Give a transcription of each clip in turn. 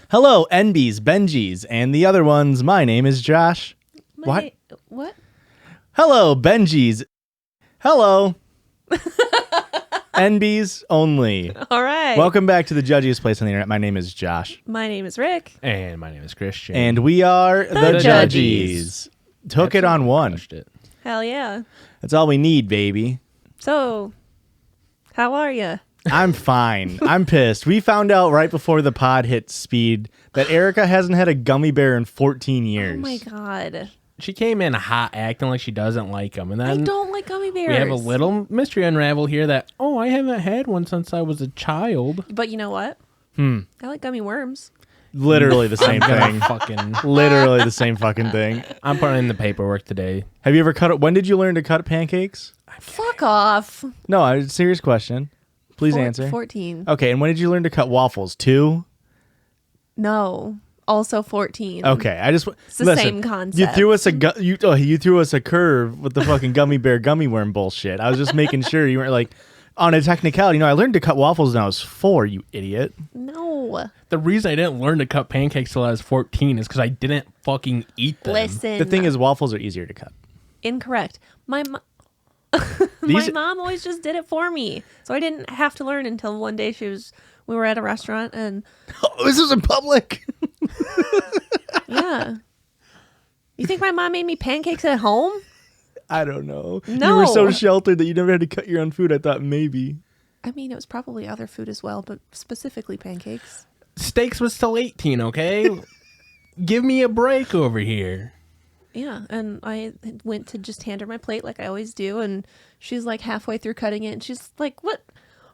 Hello, NBs, Benjis, and the other ones. My name is Josh. What? Hello, Benjis. Hello. NBs only. All right. Welcome back to the Judgies place on the internet. My name is Josh. My name is Rick. And my name is Christian. And we are the Judgies. Took it on one. Hell yeah. That's all we need, baby. So, how are you? I'm fine. I'm pissed. We found out right before the pod hit speed that Erica hasn't had a gummy bear in 14 years. Oh my god. She came in hot acting like she doesn't like them. And then I don't like gummy bears. we have a little mystery unravel here that, I haven't had one since I was a child. But you know what? I like gummy worms. Literally the same thing. Literally the same fucking thing. I'm putting in the paperwork today. Have you ever cut? When did you learn to cut pancakes? Fuck off. No, a serious question. Please answer. 14. Okay, and when did you learn to cut waffles? 2? No. Also 14. Okay, I just It's the same concept. You threw us you threw us a curve with the fucking gummy bear gummy worm bullshit. I was just making sure you weren't like on a technicality. I learned to cut waffles when I was 4. You idiot. No. The reason I didn't learn to cut pancakes till I was 14 is because I didn't fucking eat them. Listen. The thing is, waffles are easier to cut. Incorrect. My mom always just did it for me. So I didn't have to learn until one day we were at a restaurant and This was in public. yeah. You think my mom made me pancakes at home? I don't know. No. You were so sheltered that you never had to cut your own food. I thought maybe. I mean, it was probably other food as well, but specifically pancakes. Steaks was still 18, okay? Give me a break over here. Yeah, and I went to just hand her my plate like I always do, and she's like halfway through cutting it, and she's like, What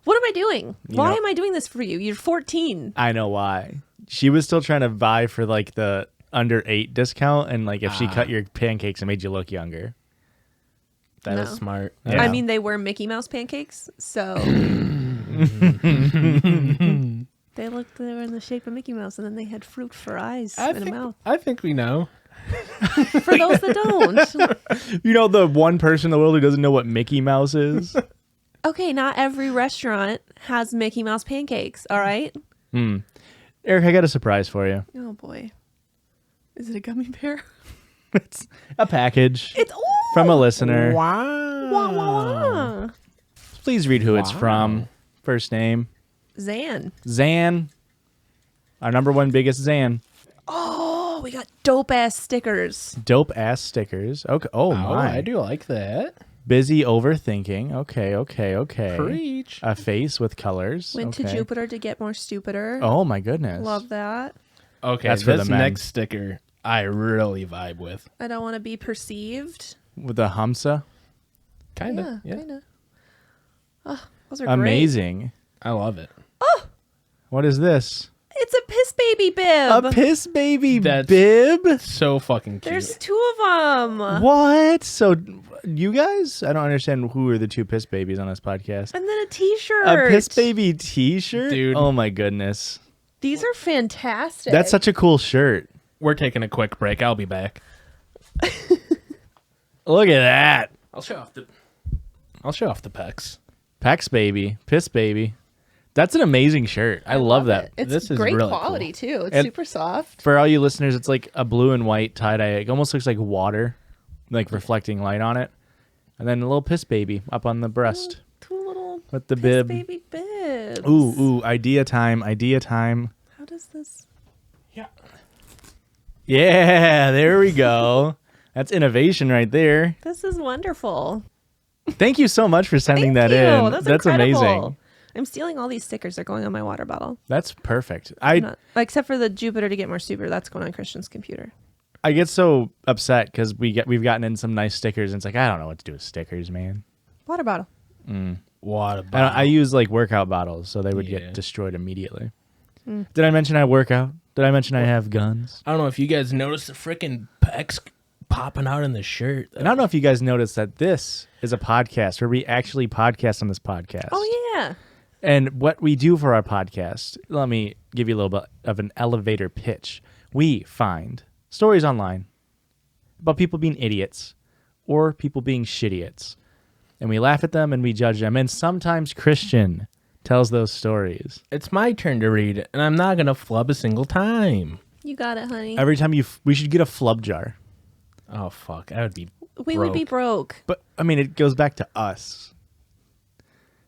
am I doing? Why am I doing this for you? You're 14. I know why. She was still trying to vie for like the under 8 discount, and like if she cut your pancakes, it made you look younger. That is smart. Yeah. I mean, they were Mickey Mouse pancakes, so they were in the shape of Mickey Mouse, and then they had fruit for eyes and a mouth. I think we know. For those that don't. You know, the one person in the world who doesn't know what Mickey Mouse is? Okay, not every restaurant has Mickey Mouse pancakes, all right? Eric, I got a surprise for you. Oh, boy. Is it a gummy bear? It's a package It's from a listener. Wow. Wah, wah, wah. Please read who it's from. First name. Zan. Zan. Our number one biggest Zan. Oh, we got dope-ass stickers. Dope-ass stickers. Okay. Oh, my. I do like that. Busy overthinking. Okay. Preach. A face with colors. Went to Jupiter to get more stupider. Oh, my goodness. Love that. Okay, That's for this the men. next sticker I really vibe with. I don't want to be perceived. With the Hamsa. Kind of. Yeah. Kind of. Oh, those are Amazing. I love it. What is this? great. It's a piss baby bib. A piss baby That's- bib? So fucking cute. There's 2 of them. What? So you guys? I don't understand who are the 2 piss babies on this podcast. And then a t-shirt. A piss baby t-shirt? Dude. Oh my goodness. These are fantastic. That's such a cool shirt. We're taking a quick break. I'll be back. Look at that. I'll show off the pecs. Pex baby. Piss baby. That's an amazing shirt. I love that. It's This is great really quality too. It's And- super soft. For all you listeners, it's like a blue and white tie-dye. It almost looks like water, like reflecting light on it. And then a little piss baby up on the breast 2 little with the piss bib. baby bibs. Ooh, idea time. How does this? Yeah. Yeah, there we go. That's innovation right there. This is wonderful. Thank you so much for sending Thank that you. in. That's incredible. Amazing. I'm stealing all these stickers. They're going on my water bottle. That's perfect. Except for the Jupiter to get more super. That's going on Christian's computer. I get so upset because we've gotten in some nice stickers, and it's like I don't know what to do with stickers, man. Water bottle. What about? I use like workout bottles, so they would Yeah. get destroyed immediately. Did I mention I work out? Did I mention I have guns? I don't know if you guys noticed the freaking pecs popping out in the shirt. And I don't know if you guys noticed that this is a podcast where we actually podcast on this podcast. Oh yeah. And what we do for our podcast, let me give you a little bit of an elevator pitch. We find stories online about people being idiots or people being shitiots. And we laugh at them and we judge them. And sometimes Christian tells those stories. It's my turn to read, and I'm not gonna flub a single time. You got it, honey. Every time we should get a flub jar. Oh fuck, I would be. We would be broke. But I mean, it goes back to us.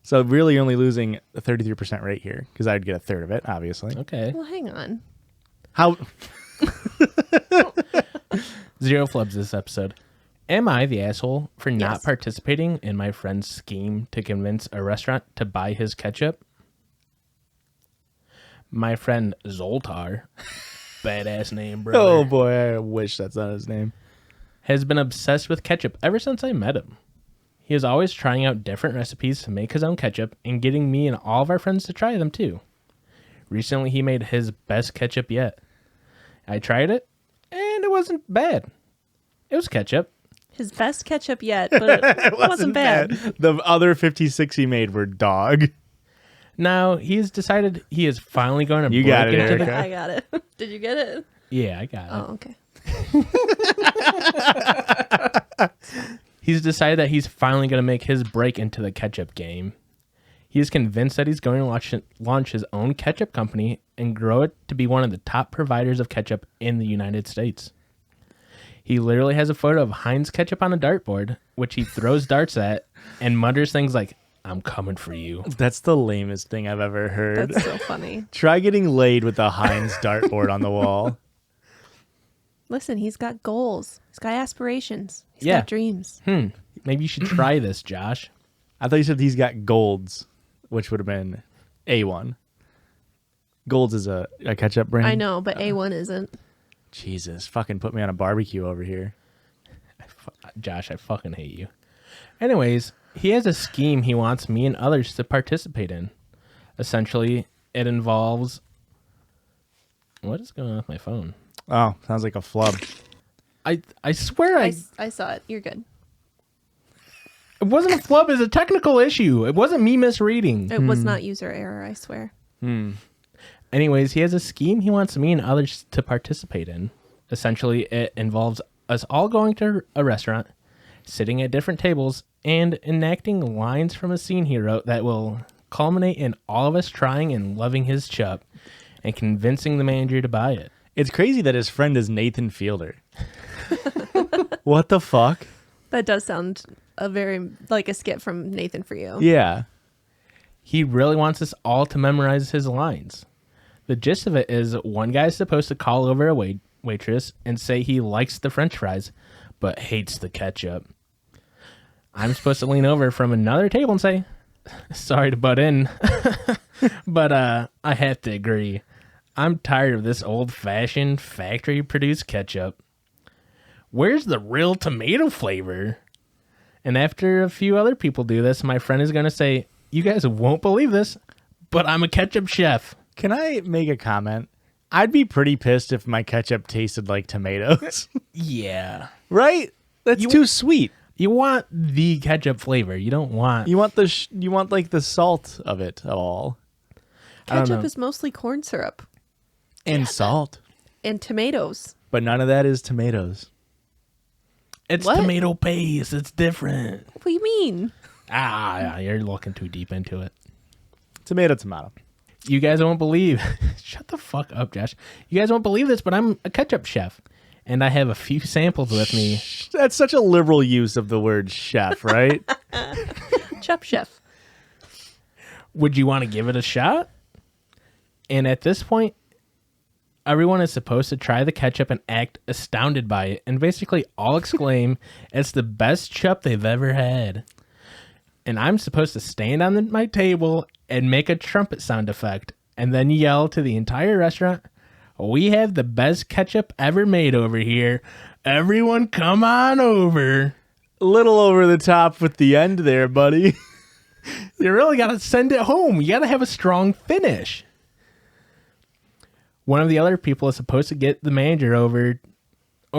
So really, you're only losing a 33% rate here because I'd get a third of it, obviously. Okay. Well, hang on. How? 0 flubs this episode. Am I the asshole for not Yes. participating in my friend's scheme to convince a restaurant to buy his ketchup? My friend Zoltar, badass name, brother, Oh boy, I wish that's not his name. has been obsessed with ketchup ever since I met him. He is always trying out different recipes to make his own ketchup and getting me and all of our friends to try them too. Recently, he made his best ketchup yet. I tried it, and it wasn't bad. It was ketchup. His best ketchup yet, but it wasn't bad. The other 56 he made were dog. Now, he's decided he is finally going to You break got it, into Erica. the... I got it. Did you get it? Yeah, I got it. Oh, okay. He's decided that he's finally going to make his break into the ketchup game. He is convinced that he's going to launch his own ketchup company and grow it to be one of the top providers of ketchup in the United States. He literally has a photo of Heinz ketchup on a dartboard, which he throws darts at and mutters things like, "I'm coming for you." That's the lamest thing I've ever heard. That's so funny. Try getting laid with a Heinz dartboard on the wall. Listen, he's got goals. He's got aspirations. He's Yeah. got dreams. Maybe you should try this, Josh. I thought you said he's got golds, which would have been A1. Golds is a ketchup brand. I know, but A1 isn't. Jesus, fucking put me on a barbecue over here. Josh, I fucking hate you. Anyways, he has a scheme he wants me and others to participate in. Essentially, it involves... What is going on with my phone? Oh, sounds like a flub. I swear I saw it. You're good. it wasn't a flub, it's a technical issue. It wasn't me misreading. It was not user error, I swear. Anyways, he has a scheme he wants me and others to participate in. Essentially, it involves us all going to a restaurant, sitting at different tables, and enacting lines from a scene he wrote that will culminate in all of us trying and loving his chup and convincing the manager to buy it. It's crazy that his friend is Nathan Fielder. What the fuck? That does sound like a skit from Nathan for You. Yeah. He really wants us all to memorize his lines. The gist of it is one guy is supposed to call over a waitress and say he likes the french fries, but hates the ketchup. I'm supposed to lean over from another table and say, "Sorry to butt in, but I have to agree. I'm tired of this old-fashioned factory-produced ketchup. Where's the real tomato flavor?" And after a few other people do this, my friend is going to say, "You guys won't believe this, but I'm a ketchup chef." Can I make a comment? I'd be pretty pissed if my ketchup tasted like tomatoes. Yeah. Right? That's too sweet. You want the ketchup flavor. You don't want... You want like the salt of it all. don't Ketchup know. is mostly corn syrup And salt. and tomatoes. But none of that is tomatoes. It's What? tomato paste. It's different. What do you mean? Yeah, you're looking too deep into it. Tomato. You guys won't believe... Shut the fuck up, Josh. You guys won't believe this, but I'm a ketchup chef. And I have a few samples with me. That's such a liberal use of the word chef, right? Chup Chef. Would you want to give it a shot? And at this point, everyone is supposed to try the ketchup and act astounded by it, and basically all exclaim, "It's the best chup they've ever had." And I'm supposed to stand on my table and make a trumpet sound effect, and then yell to the entire restaurant, "We have the best ketchup ever made over here. Everyone come on over." A little over the top with the end there, buddy. You really got to send it home. You got to have a strong finish. One of the other people is supposed to get the manager over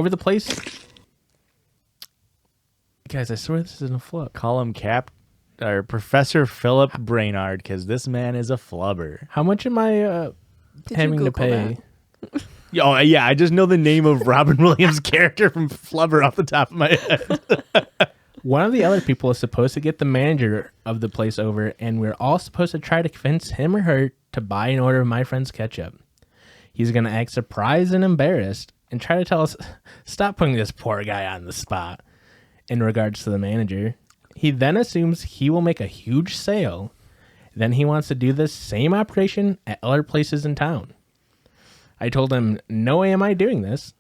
the place. Guys, I swear this isn't a flub. Call him Professor Philip Brainard, because this man is a flubber. How much am I Did you having to Google pay? that? Oh, yeah, I just know the name of Robin Williams' character from Flubber off the top of my head. One of the other people is supposed to get the manager of the place over, and we're all supposed to try to convince him or her to buy an order of my friend's ketchup. He's going to act surprised and embarrassed and try to tell us, stop putting this poor guy on the spot. In regards to the manager, he then assumes he will make a huge sale. Then he wants to do this same operation at other places in town. I told him, no way am I doing this.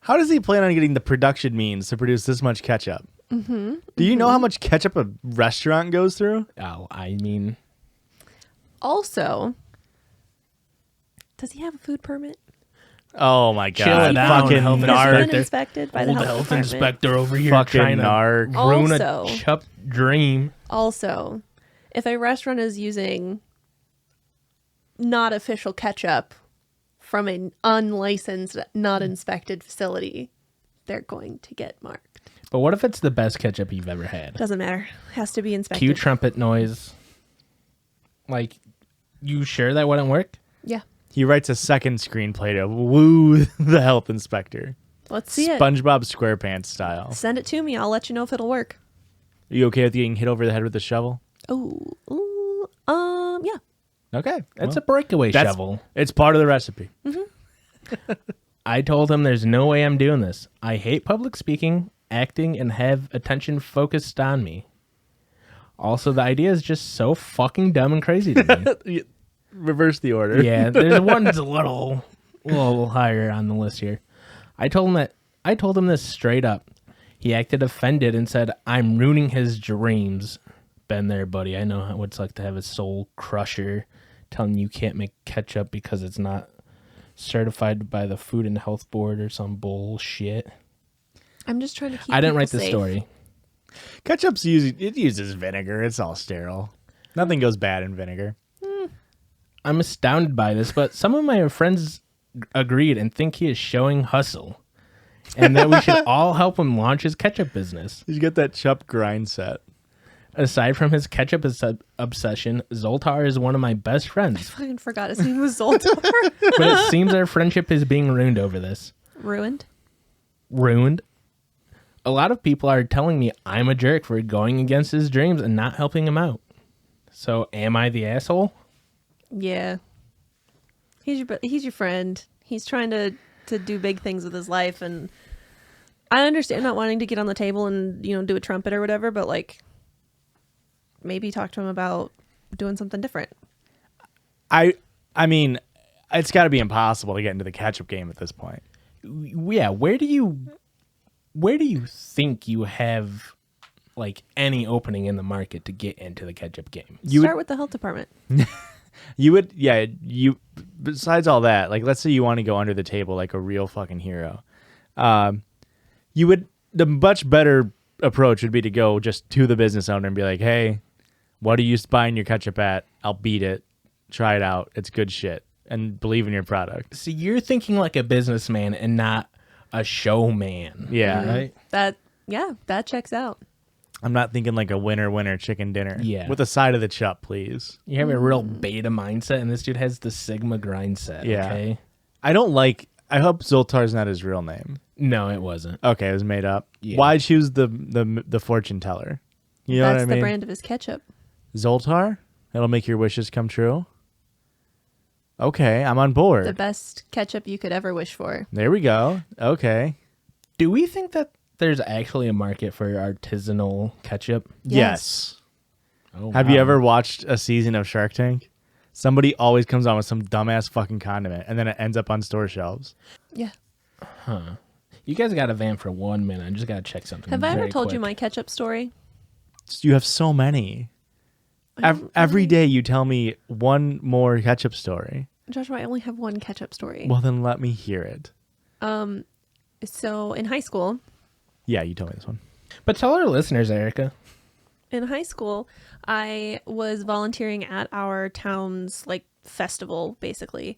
How does he plan on getting the production means to produce this much ketchup? Do you know how much ketchup a restaurant goes through? Oh, I mean... Also, does he have a food permit? Oh my god! Chill it out, Fucking health Has he narc. been inspected by the health department? inspector over here Fucking trying to narc. ruin Also- a Chup dream. Also, if a restaurant is using not official ketchup from an unlicensed, not inspected facility, they're going to get marked. But what if it's the best ketchup you've ever had? Doesn't matter. Has to be inspected. Cue trumpet noise. Like, you sure that wouldn't work? Yeah. He writes a second screenplay to woo the health inspector. Let's see it. SpongeBob SquarePants style. Send it to me. I'll let you know if it'll work. Are you okay with getting hit over the head with a shovel? Oh, yeah. Okay. It's a breakaway that's- shovel. It's part of the recipe. I told him there's no way I'm doing this. I hate public speaking, acting, and have attention focused on me. Also, the idea is just so fucking dumb and crazy to me. Reverse the order. Yeah, there's one's a little higher on the list here. I told him this straight up. He acted offended and said, "I'm ruining his dreams." Been there, buddy. I know what it's like to have a soul crusher telling you can't make ketchup because it's not certified by the Food and Health Board or some bullshit. I'm just trying to keep I didn't people write the safe. story. Ketchup's uses vinegar. It's all sterile. Nothing goes bad in vinegar. I'm astounded by this, but some of my friends agreed and think he is showing hustle and that we should all help him launch his ketchup business. You get that Chup grind set. Aside from his ketchup obsession, Zoltar is one of my best I friends, fucking forgot his name was Zoltar. but it seems our friendship is being ruined over this. Ruined. Ruined? A lot of people are telling me I'm a jerk for going against his dreams and not helping him out. So am I the asshole? Yeah. He's your friend. He's trying to do big things with his life, and I understand not wanting to get on the table and, do a trumpet or whatever, but like maybe talk to him about doing something different. I mean, it's got to be impossible to get into the ketchup game at this point. Yeah, where do you think you have like any opening in the market to get into the ketchup game? Start with the health department. You would, yeah. Besides all that, like, let's say you want to go under the table like a real fucking hero. You would. The much better approach would be to go just to the business owner and be like, "Hey, what are you buying your ketchup at? I'll beat it. Try it out. It's good shit, and believe in your product." See, you're thinking like a businessman and not a showman. Yeah, Right? That checks out. I'm not thinking like a winner chicken dinner. Yeah. with a side of the Chup, please. You have a real beta mindset, and this dude has the Sigma grind set. Yeah. Okay? I don't like. I hope Zoltar's not his real name. No, it wasn't. Okay, it was made up. Yeah. Why choose the fortune teller? You know That's what I the mean? brand of his ketchup. Zoltar? That'll make your wishes come true? Okay, I'm on board. The best ketchup you could ever wish for. There we go. Okay. Do we think that there's actually a market for artisanal ketchup? Yes. Oh, Have you wow. ever watched a season of Shark Tank? Somebody always comes on with some dumbass fucking condiment, and then it ends up on store shelves. Yeah. You guys got a van for 1 minute. I just got to check something. Have I ever very told you quick. my ketchup story? You have so many. Every day you tell me one more ketchup story. Joshua, I only have one ketchup story. Well, then let me hear it. So in high school, Yeah, you told me this one. But tell our listeners, Erica. I was volunteering at our town's festival, basically.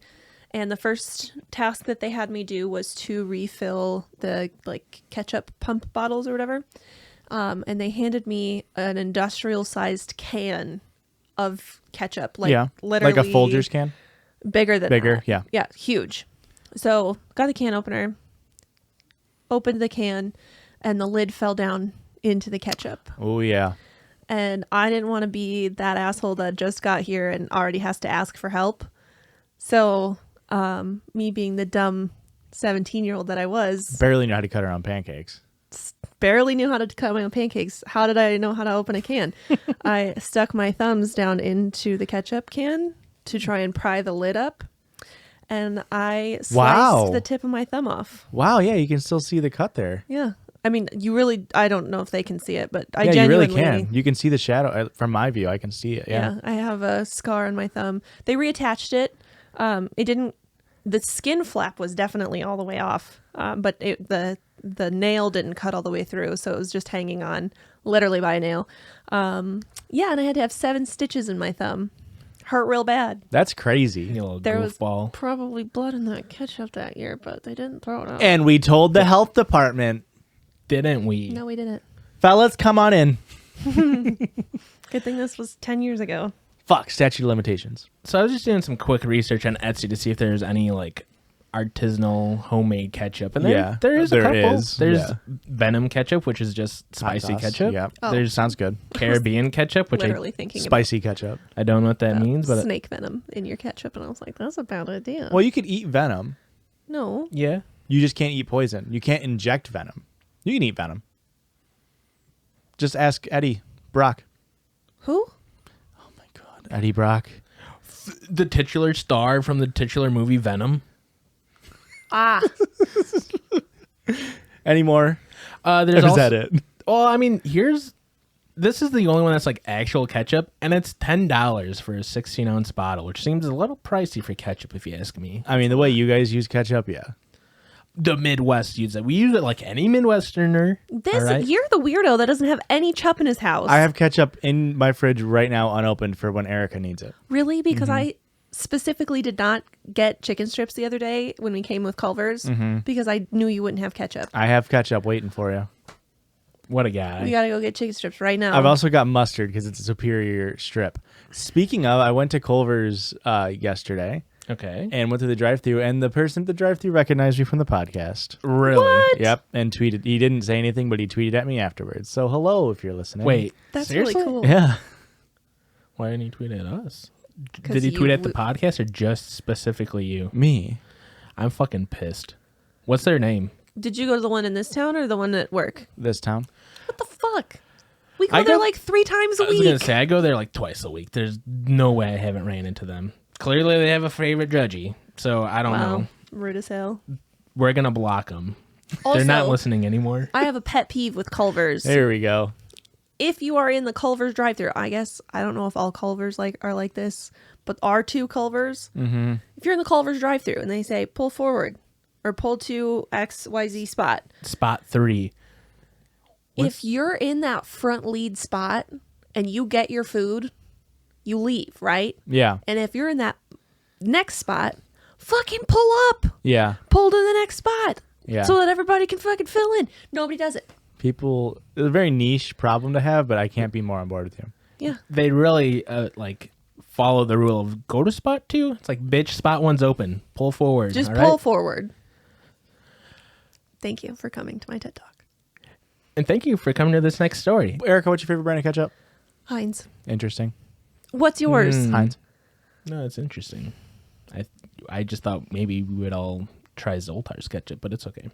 And the first task that they had me do was to refill the ketchup pump bottles or whatever. And they handed me an industrial sized can of ketchup, yeah, literally like a Folgers can. bigger than Bigger, that. yeah. Yeah, huge. So got a can opener, opened the can, and the lid fell down into the ketchup. Oh, yeah. And I didn't want to be that asshole that just got here and already has to ask for help. So, me being the dumb 17-year-old that I was, Barely know how to cut her own pancakes. barely knew how to cut my own pancakes. How did I know how to open a can? I stuck my thumbs down into the ketchup can to try and pry the lid up. And I sliced the tip of my thumb off. Wow, yeah, you can still see the cut there. Yeah. I mean, I don't know if they can see it, but I Yeah, genuinely... you really can. You can see the shadow. From my view, I can see it. Yeah. I have a scar on my thumb. They reattached it. It didn't... The skin flap was definitely all the way off, but the nail didn't cut all the way through, so it was just hanging on literally by a nail. And I had to have 7 stitches in my thumb. Hurt real bad. That's crazy. You little There was goofball. probably blood in that ketchup that year, but they didn't throw it out. And we told the health department, Didn't we? No, we didn't. fellas, come on in. Good thing this was 10 years ago. Fuck, statute of limitations. So I was just doing some quick research on Etsy to see if there's any like artisanal homemade ketchup. And there is a there couple. is, There's yeah. Venom ketchup, which is just spicy Hot sauce, ketchup. Yeah. Oh. There's Sounds good. Caribbean ketchup, which Literally thinking Spicy ketchup. I don't know what that about means, but snake venom in your ketchup, and I was like, that's a bad idea. Well, you could eat venom. No. yeah. You just can't eat poison. You can't inject venom. You can eat venom. Just ask Eddie Brock. Who? Oh my God, Eddie Brock. The titular star from the titular movie Venom. Ah. Any more? There's Or is also, that it? Well, I mean, this is the only one that's like actual ketchup, and it's $10 for a 16-ounce bottle, which seems a little pricey for ketchup, if you ask me. I mean, the way you guys use ketchup, yeah. The Midwest uses it. We use it like any Midwesterner. all right? You're the weirdo that doesn't have any Chup in his house. I have ketchup in my fridge right now, unopened for when Erica needs it. Really? Because Mm-hmm. I specifically did not get chicken strips the other day when we came with Culver's because I knew you wouldn't have ketchup. I have ketchup waiting for you. What a guy. We gotta go get chicken strips right now. I've also got mustard because it's a superior strip. Speaking of, I went to Culver's yesterday Okay. and went to the drive-thru, and the person at the drive-thru recognized me from the podcast. Really? What? Yep, and tweeted. He didn't say anything, but he tweeted at me afterwards. So hello, if you're listening. Wait. That's seriously? really cool. Yeah. Why didn't he tweet at us? 'Cause Did he tweet you at the podcast or just specifically you? Me. I'm fucking pissed. What's their name? Did you go to the one in this town or the one at work? This town. What the fuck? We go I there go- like 3 times a I was gonna week. say I go there like twice a week. There's no way I haven't ran into them. Clearly they have a favorite judgy, so I don't know. Rude as hell. We're gonna block them. Also, They're not listening anymore. I have a pet peeve with Culver's. There we go. If you are in the Culver's drive-thru, I guess I don't know if all Culver's are like this, but our 2 Culver's. Mm-hmm. If you're in the Culver's drive-thru and they say pull forward or pull to XYZ spot, Spot 3. if you're in that front lead spot and you get your food, you leave, right? Yeah. And if you're in that next spot, fucking pull up, Yeah. pull to the next spot, Yeah. so that everybody can fucking fill in. Nobody does it. People, it's a very niche problem to have, but I can't be more on board with you. Yeah. They really like follow the rule of go to spot 2. It's like, bitch, spot 1's open. Pull forward. Just all pull right? forward. Thank you for coming to my TED Talk. And thank you for coming to this next story. Erica, what's your favorite brand of ketchup? Heinz. Interesting. What's yours? Heinz. No, it's interesting. I just thought maybe we would all try Zoltar's ketchup, but it's okay.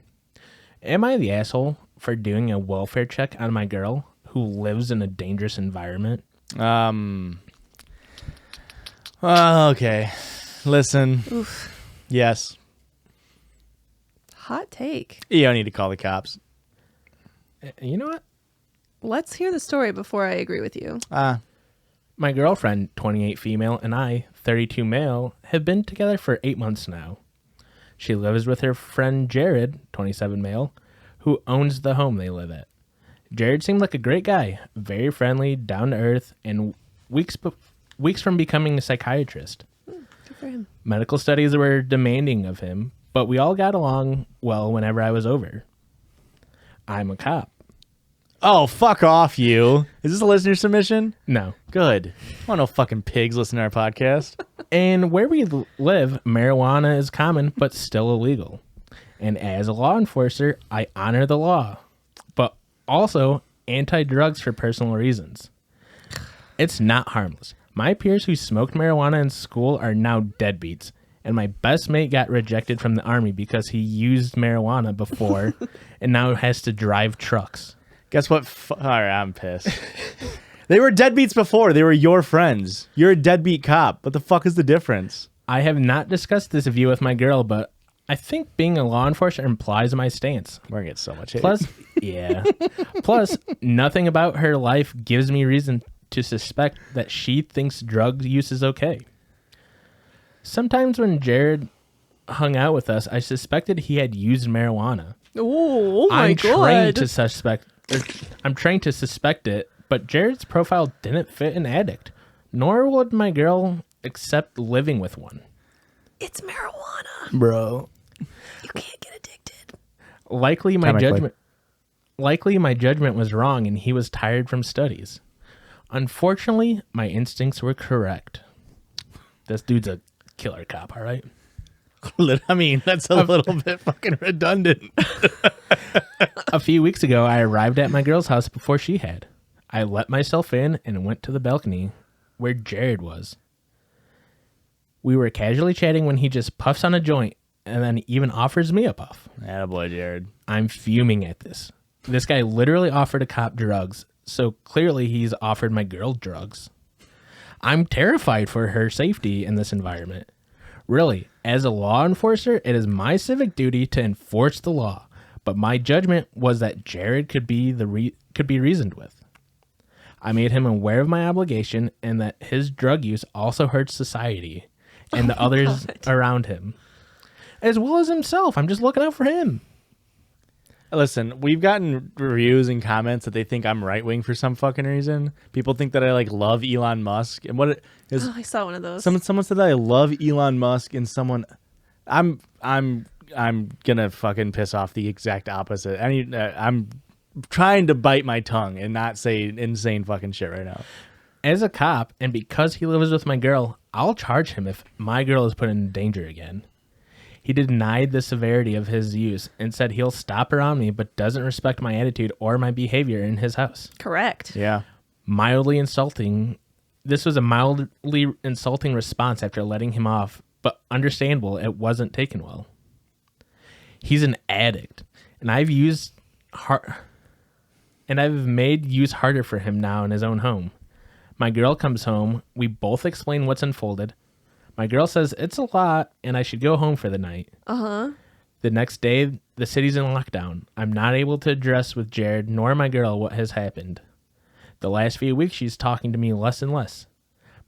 Am I the asshole for doing a welfare check on my girl who lives in a dangerous environment? Okay. Listen. Oof. Yes. Hot take. You don't need to call the cops. You know what? Let's hear the story before I agree with you. My girlfriend, 28 female, and I, 32 male, have been together for 8 months now. She lives with her friend Jared, 27 male, who owns the home they live at. Jared seemed like a great guy, very friendly, down to earth, and weeks from becoming a psychiatrist. Good for him. Medical studies were demanding of him, but we all got along well whenever I was over. I'm a cop. Oh, fuck off, you. Is this a listener submission? No. Good. I want no fucking pigs listen to our podcast. And where we live, marijuana is common, but still illegal. And as a law enforcer, I honor the law. But also, anti-drugs for personal reasons. It's not harmless. My peers who smoked marijuana in school are now deadbeats, and my best mate got rejected from the army because he used marijuana before and now has to drive trucks. Guess what? All right, I'm pissed. They were deadbeats before. They were your friends. You're a deadbeat cop. What the fuck is the difference? I have not discussed this view with my girl, but I think being a law enforcer implies my stance. We're gonna get so much hate. Plus, nothing about her life gives me reason to suspect that she thinks drug use is okay. Sometimes when Jared hung out with us, I suspected he had used marijuana. Oh my I'm god. I'm trained to suspect it, but Jared's profile didn't fit an addict, nor would my girl accept living with one. It's marijuana. Bro. You can't get addicted. Likely my judgment was wrong and he was tired from studies. Unfortunately, my instincts were correct. This dude's a killer cop, all right? I mean, that's a little bit fucking redundant. A few weeks ago, I arrived at my girl's house before she had. I let myself in and went to the balcony where Jared was. We were casually chatting when he just puffs on a joint and then even offers me a puff. Attaboy, Jared. I'm fuming at this. This guy literally offered a cop drugs, so clearly he's offered my girl drugs. I'm terrified for her safety in this environment. Really, as a law enforcer, it is my civic duty to enforce the law, but my judgment was that Jared could be reasoned with. I made him aware of my obligation and that his drug use also hurts society and the others around him, as well as himself. I'm just looking out for him. Listen, we've gotten reviews and comments that they think I'm right wing for some fucking reason. People think that I like love Elon Musk, and what it is. Oh, I saw one of those. Someone said that I love Elon Musk, and I'm gonna fucking piss off the exact opposite. I'm trying to bite my tongue and not say insane fucking shit right now. As a cop, and because he lives with my girl, I'll charge him if my girl is put in danger again. He denied the severity of his use and said he'll stop around me, but doesn't respect my attitude or my behavior in his house. Correct. Yeah. Mildly insulting. This was a mildly insulting response after letting him off, but understandable, it wasn't taken well. He's an addict, and I've made use harder for him now in his own home. My girl comes home. We both explain what's unfolded. My girl says it's a lot and I should go home for the night. Uh-huh. The next day, the city's in lockdown. I'm not able to address with Jared nor my girl what has happened. The last few weeks, she's talking to me less and less.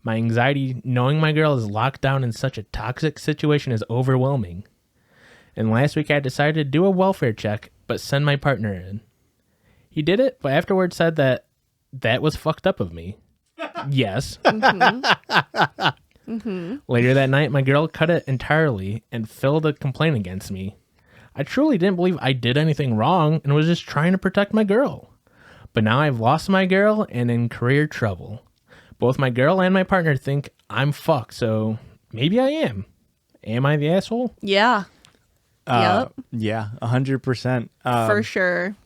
My anxiety knowing my girl is locked down in such a toxic situation is overwhelming. And last week, I decided to do a welfare check, but send my partner in. He did it, but afterwards said that was fucked up of me. Yes. Mm-hmm. Mm-hmm. Later that night, my girl cut it entirely and filed a complaint against me. I truly didn't believe I did anything wrong and was just trying to protect my girl. But now I've lost my girl and in career trouble. Both my girl and my partner think I'm fucked, so maybe I am. Am I the asshole? Yeah. Yep. Yeah, 100%. For sure.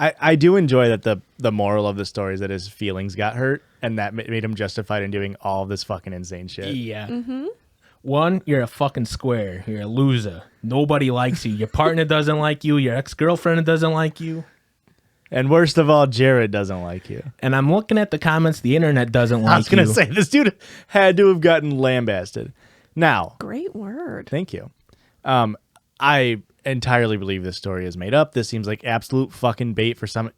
I do enjoy that the moral of the story is that his feelings got hurt and that made him justified in doing all this fucking insane shit. Yeah. Mm-hmm. One, you're a fucking square. You're a loser. Nobody likes you. Your partner doesn't like you. Your ex-girlfriend doesn't like you. And worst of all, Jared doesn't like you. And I'm looking at the comments. The internet doesn't like you. I was going to say, this dude had to have gotten lambasted. Now. Great word. Thank you. I entirely believe this story is made up. This seems like absolute fucking bait for some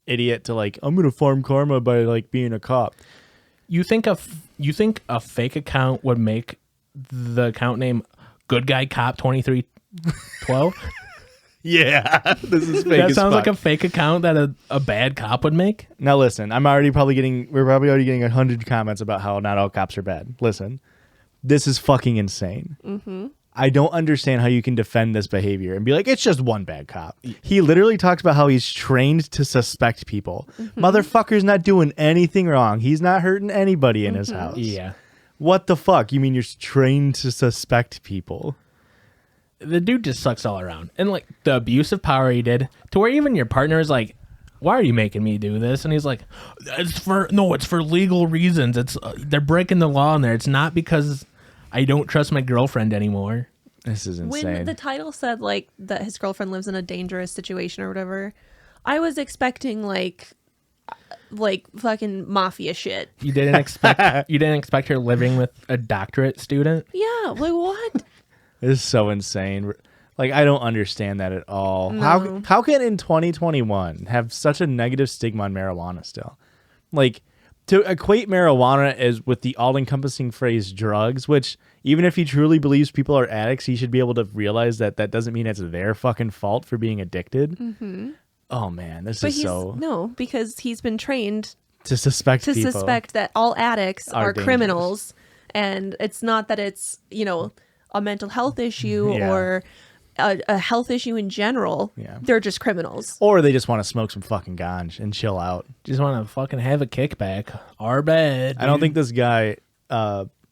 idiot to like, I'm going to farm karma by like being a cop. You think a fake account would make the account name Good Guy Cop 2312? Yeah, this is fake. That as sounds fuck. like a fake account that a bad cop would make. Now listen, we're probably already getting 100 comments about how not all cops are bad. Listen, this is fucking insane. Mm-hmm. I don't understand how you can defend this behavior and be like, it's just one bad cop. He literally talks about how he's trained to suspect people. Mm-hmm. Motherfucker's not doing anything wrong. He's not hurting anybody in his house. Yeah. What the fuck? You mean you're trained to suspect people? The dude just sucks all around. And like the abuse of power he did to where even your partner is like, why are you making me do this? And he's like, it's for legal reasons. It's they're breaking the law in there. It's not because I don't trust my girlfriend anymore. This is insane. When the title said like that his girlfriend lives in a dangerous situation or whatever, I was expecting like fucking mafia shit. You didn't expect her living with a doctorate student? Yeah, like what? This is so insane. Like, I don't understand that at all. No. How can in 2021 have such a negative stigma on marijuana still? Like, to equate marijuana as with the all-encompassing phrase drugs, which even if he truly believes people are addicts, he should be able to realize that that doesn't mean it's their fucking fault for being addicted. Mm-hmm. Oh man, this is so... No, because he's been trained to suspect that all addicts are dangerous. Criminals, and it's not that it's, you know, a mental health issue or a health issue in general. Yeah. They're just criminals. Or they just want to smoke some fucking ganj and chill out. Just want to fucking have a kickback. Our bad. I don't think this guy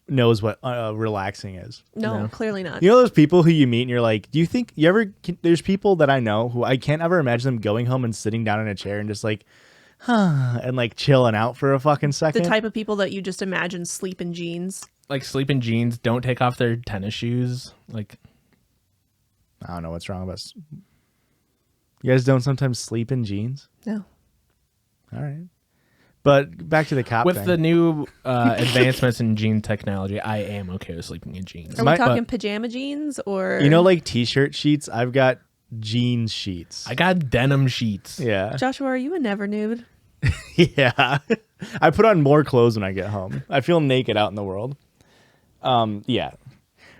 knows what relaxing is. No, clearly not. You know those people who you meet and you're like, do you think you ever... There's people that I know who I can't ever imagine them going home and sitting down in a chair and just like, and like chilling out for a fucking second. The type of people that you just imagine sleep in jeans. Like sleep in jeans, don't take off their tennis shoes. Like, I don't know what's wrong with us. You guys don't sometimes sleep in jeans? No. All right. But back to the cop with thing. the new advancements in jean technology, I am okay with sleeping in jeans. Are we talking pajama jeans or... You know, like t-shirt sheets? I've got jeans sheets. I got denim sheets. Yeah. Joshua, are you a never nude? Yeah. I put on more clothes when I get home. I feel naked out in the world. Yeah.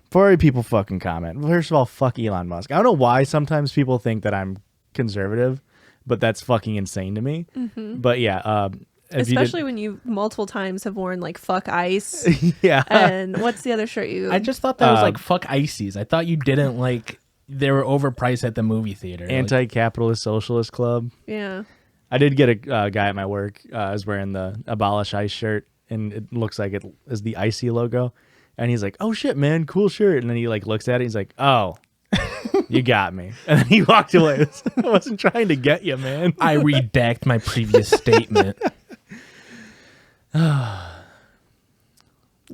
Before people fucking comment, first of all, fuck Elon Musk. I don't know why sometimes people think that I'm conservative, but that's fucking insane to me. Mm-hmm. But yeah, especially when you multiple times have worn like fuck ice. Yeah. And what's the other shirt you... I just thought that was like fuck ices. I thought you didn't like they were overpriced at the movie theater. Anti-capitalist socialist club. Yeah. I did get a guy at my work is wearing the Abolish Ice shirt, and it looks like it is the Icy logo. And he's like, "Oh shit, man, cool shirt." And then he like looks at it. He's like, "Oh, you got me." And then he walked away. I wasn't trying to get you, man. I redact my previous statement. You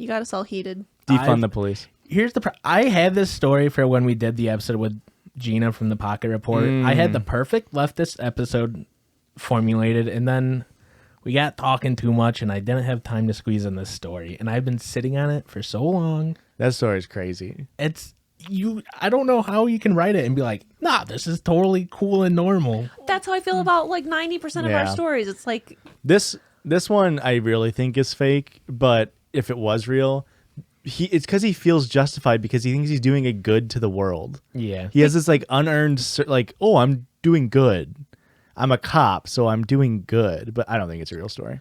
got us all heated. Defund the police. Here's the I had this story for when we did the episode with Gina from the Pocket Report. I had the perfect leftist episode formulated, and then we got talking too much, and I didn't have time to squeeze in this story. And I've been sitting on it for so long. That story's crazy. It's you. I don't know how you can write it and be like, "Nah, this is totally cool and normal." That's how I feel about like 90% of our stories. It's like this one I really think is fake, but if it was real, it's because he feels justified because he thinks he's doing a good to the world. Yeah, he has this like unearned like, oh, I'm doing good. I'm a cop, so I'm doing good, but I don't think it's a real story.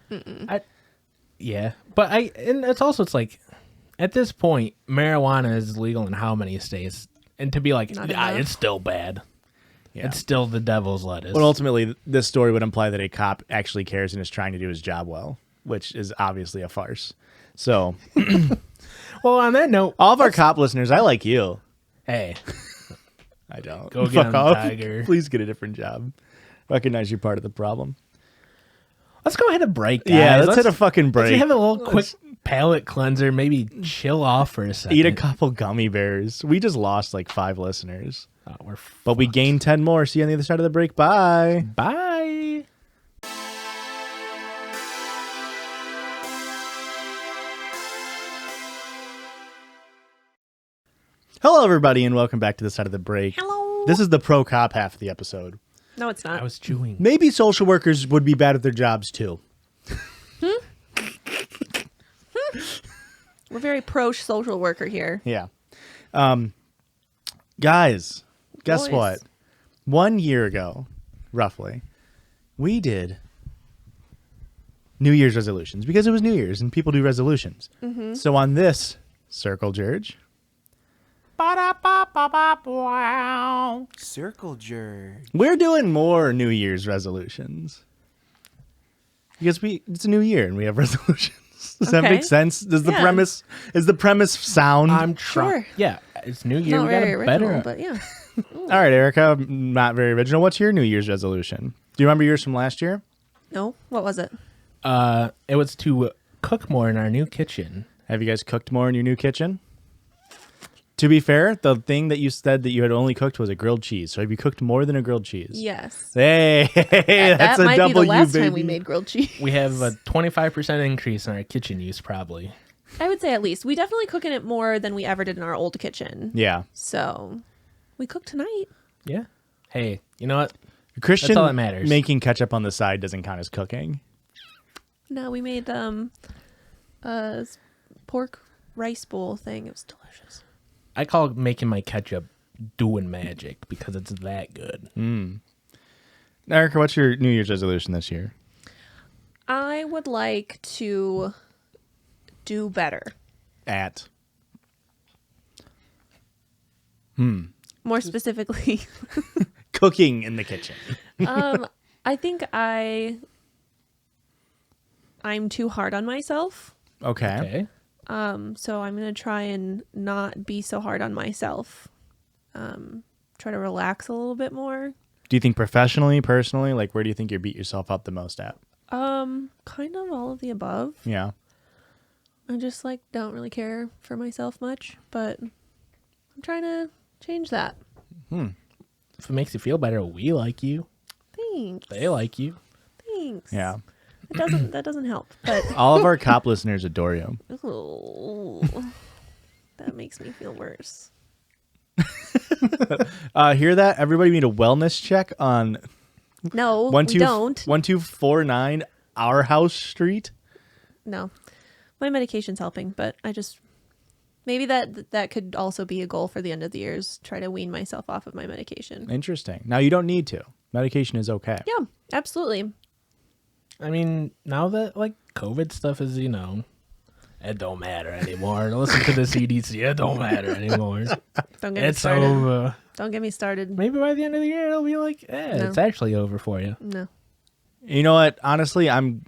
Yeah, but and it's like, at this point, marijuana is legal in how many states? And to be like, it's still bad. Yeah. It's still the devil's lettuce. But ultimately, this story would imply that a cop actually cares and is trying to do his job well, which is obviously a farce. So, well, on that note, all of our cop listeners, I like you. Hey, I don't. Go get him, Tiger. Please get a different job. Recognize you're part of the problem. Let's go ahead and break, guys. Yeah, let's hit a fucking break. Let's have a little quick palate cleanser. Maybe chill off for a second. Eat a couple gummy bears. We just lost like 5 listeners. Oh, but we gained 10 more. See you on the other side of the break. Bye. Bye. Hello, everybody, and welcome back to the side of the break. Hello. This is the pro cop half of the episode. No, it's not. I was chewing. Maybe social workers would be bad at their jobs too. We're very pro social worker here. Yeah. Guys, guess what? 1 year ago, roughly, we did New Year's resolutions because it was New Year's and people do resolutions. Mm-hmm. So on this Circle Jerge. Circle Jerge. We're doing more New Year's resolutions. Because it's a new year and we have resolutions. Does that make sense? Does the premise sound? I'm trying. Sure. Yeah, it's New Year. Not we very got a better. original, but yeah. All right, Erica, not very original. What's your New Year's resolution? Do you remember yours from last year? No, what was it? It was to cook more in our new kitchen. Have you guys cooked more in your new kitchen? To be fair, the thing that you said that you had only cooked was a grilled cheese. So have you cooked more than a grilled cheese? Yes. Hey, that's that a might double be the last baby. time we made grilled cheese. We have a 25% increase in our kitchen use, probably. I would say at least. We definitely cook in it more than we ever did in our old kitchen. Yeah. So we cook tonight. Yeah. Hey, you know what? Christian That's all that matters. making ketchup on the side doesn't count as cooking. No, we made a pork rice bowl thing. It was delicious. I call making my ketchup doing magic because it's that good. Erica, what's your New Year's resolution this year? I would like to do better. At. More specifically, Cooking in the kitchen. I think I'm too hard on myself. Okay. So I'm going to try and not be so hard on myself. Try to relax a little bit more. Do you think professionally, personally, like where do you think you beat yourself up the most at? Kind of all of the above. Yeah. I just don't really care for myself much, but I'm trying to change that. If it makes you feel better, we like you. Thanks. They like you. Thanks. Yeah. That doesn't help, but All of our cop listeners adore you. ooh, that makes me feel worse. Hear that? Everybody need a wellness check on No, we don't. 1249 Our House Street. No, my medication's helping, but I just maybe that could also be a goal for the end of the year is try to wean myself off of my medication. Interesting. Now you don't need to. Medication is okay. Yeah, absolutely. I mean, now that COVID stuff is, it don't matter anymore. Listen to the CDC. It don't matter anymore. Don't get me It's started. over. Don't get me started. Maybe by the end of the year, it'll be No. it's actually over for you. No. You know what? Honestly, I'm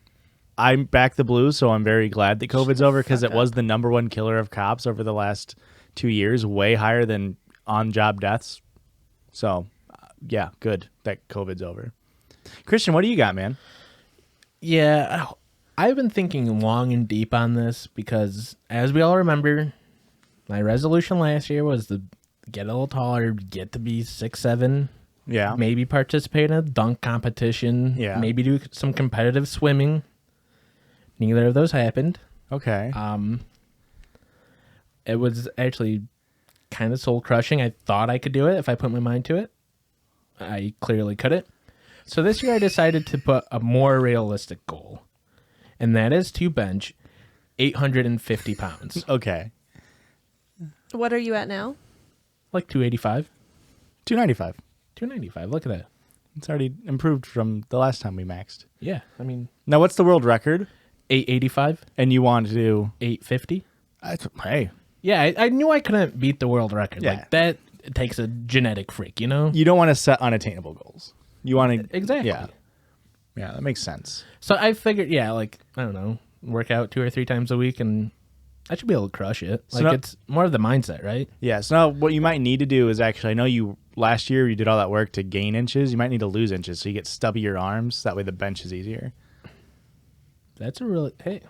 back the blues, so I'm very glad that COVID's over because it was the number one killer of cops over the last 2 years, way higher than on-job deaths. So, yeah, good that COVID's over. Christian, what do you got, man? Yeah, I've been thinking long and deep on this because, as we all remember, my resolution last year was to get a little taller, get to be 6'7", Yeah. maybe participate in a dunk competition, Yeah. maybe do some competitive swimming. Neither of those happened. Okay. It was actually kind of soul crushing. I thought I could do it if I put my mind to it. I clearly couldn't. So this year I decided to put a more realistic goal, and that is to bench 850 pounds, Okay. What are you at now? like 285, 295. 295. Look at that. It's already improved from the last time we maxed. Yeah, I mean, Now, what's the world record? 885, And you want to do... 850. Hey, Yeah, I knew I couldn't beat the world record. Yeah. Like that takes a genetic freak, you know? you don't want to set unattainable goals. You want to... Exactly. Yeah. Yeah, that makes sense. So I figured, I don't know, work out 2 or 3 times a week, and I should be able to crush it. So now- It's more of the mindset, right? Yeah, so now what you might need to do is actually, I know last year you did all that work to gain inches. You might need to lose inches so you get stubbier arms. That way the bench is easier. That's a really, hey,